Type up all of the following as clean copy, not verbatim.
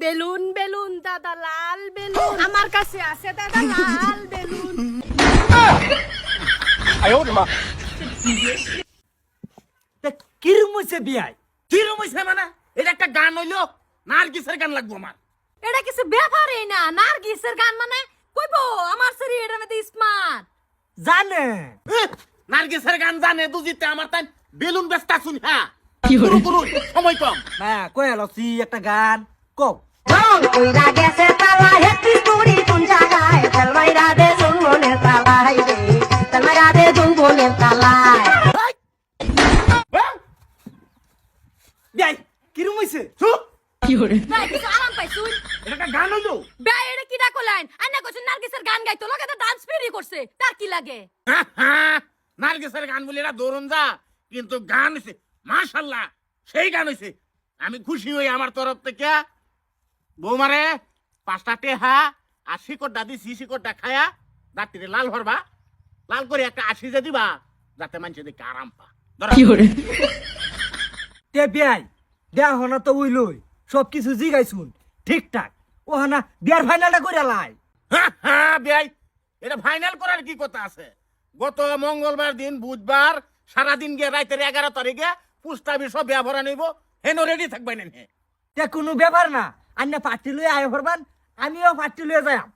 Balloon balloon দাদা লাল balloon আমার কাছে আছে দাদা লাল বেলুন। কিরম হইছে বিয়াই? কিরম হইছে মানে? এটা একটা গান হইলো, নার্গিসের গান লাগবো আমার। এটা কিছু ব্যাপারই না, নার্গিসের গান মানে কইবো আমার শরীর এটার মধ্যে স্মার্ট জানে নার্গিসের গান জানে দুজিতে আমার তাই বেলুন বেস্তা শুনি। হ্যাঁ পুরো পুরো সময় কম। না কই আলছি একটা গান কও। কইরা গেছে তালা হেতি পুরি কোন জায়গায় তেলমাইরা দে জুনবনের তালায় রে তেলমাইরা দে জুনবনের তালায়। বিয়াই কিরম হইছে? চুপ। ভাই কিছু আরাম পাইছুন? এটা একটা গান হইলো। ভাই এটা কি ডাকো লাইন আন্না কইছেন নার্গিসের গান গাইতো লগে তো ডান্স ফ্রি করছে তার কি লাগে? নার্গিসের গান বলে এরা দৌড়ন যা, কিন্তু গান হইছে মাশাআল্লাহ, সেই গান হইছে। আমি খুশি হই আমার তরফ থেকে। বৌমারে 5টা টেহা আর শিকড়টা দিছি, শিকড়টা খায়া রাত্রিরে লাল ভরবা, লাল করে একটা 80 দিবা যাতে মানুষ দেখে আরাম পা। তে বিয়াই দেহ না তো উইলই সব কিছু জিগাইছুন ঠিকঠাক ও না বিয়ার ফাইনালটা কইরা লাই। ভাই এটা ফাইনাল করার কি কথা আছে? গত মঙ্গলবার দিন বুধবার সারাদিন গিয়ে রাতের 11 তারিখে পুস্তাবি সব ব্যবহার নিব, হেন রেডি থাকবেন। তে কোনো ব্যাপার না, আন্না পার্টি লই আয় করবান, আমিও পার্টি লই যাম।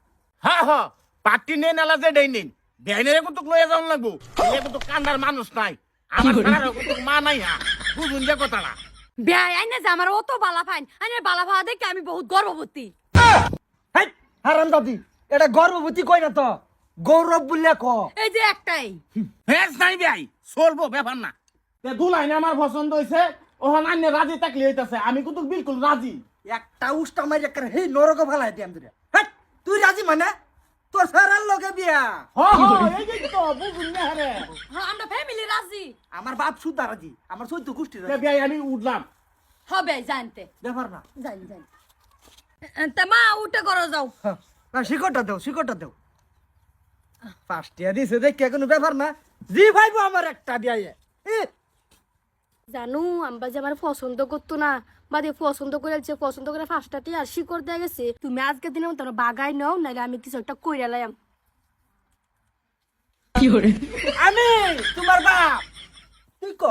হ্যাঁ হ্যাঁ পার্টি নেই নালা যে দেই নিন বেআইনের কিন্তু লয়ে যাওয়ান লাগবো। এলে কিন্তু কান্দার মানুষ নাই, আমার ছাড়ারও কিন্তু মা নাই। হ্যাঁ বুঝুন যে কথাটা। ভাই আইনা যে আমার অত বালা ফাইন আইনের বালা ভাড়া দেখে আমি বহুত গর্ববতী। হেই হারাম দাদি এটা গর্ভবতী কই না তো, গৌরব বললে ক। এই যে একটাই ফেস নাই ভাই, চলবো ব্যাপার না। তে দুলাইনে আমার পছন্দ হইছে, ওহন আন্য রাজি থাকলে হইতাছে, আমি কিন্তু বিলকুল রাজি। একটা উষ্টা মারি একটা হেই নরক ফালাই দিয়াম তুই। হেই তুই রাজি মানে তোর সারার লগে বিয়া। এই যে তো বুঝুন না রে। হ্যাঁ আমরা ফ্যামিলি রাজি আমার বাপ সুদা রাজি, আমার চৈত্য গোষ্ঠী তে রাজি। ভাই আমি উঠলাম। হবে জানতে ব্যাপার না। জানি জানি তা মা উঠে করো যাও। হ্যাঁ, না শিকড়টা দেও, শিকড়টা দেও। পাঁচটিয়া দিছে দেখে কোনো ব্যাপার না, জি ভাইবো আমার একটা বিয়াইয়ে। জানু আম্বা যে আমার পছন্দ করতো না বাদে পছন্দ করেছে, পছন্দ করে ফার্স্টটাতে আর শিকড় দেয়া গেছে। তুমি আজকের দিনে তোমরা বাগাই নাও নাইলে আমি কিছু একটা কইরা লাইম। আমি তোমার বাপ, তুই ক।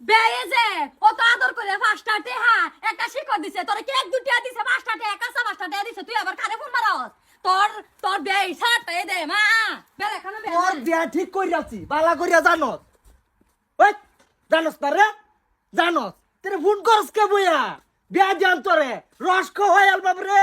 বেয়ে যে কত আদর করে ফার্স্টটাতে হ্যাঁ একটা শিকড় দিছে, তোর কেক দুটিয়া দিছে, পাঁচটাতে একা পাঁচটাতে দিছে, তুই আবার কারে ফোন মারস? তোর তোর বেই সাথে দে মা বেলে খানা তোর বিয়া ঠিক করিয়াছি, বালা করিয়া জানস। ওই জানস না রে, জানস। তেরে ফোন করস কে বইয়া বিয়া দিয়াম তোরে রস খোয়াইল বাপ রে।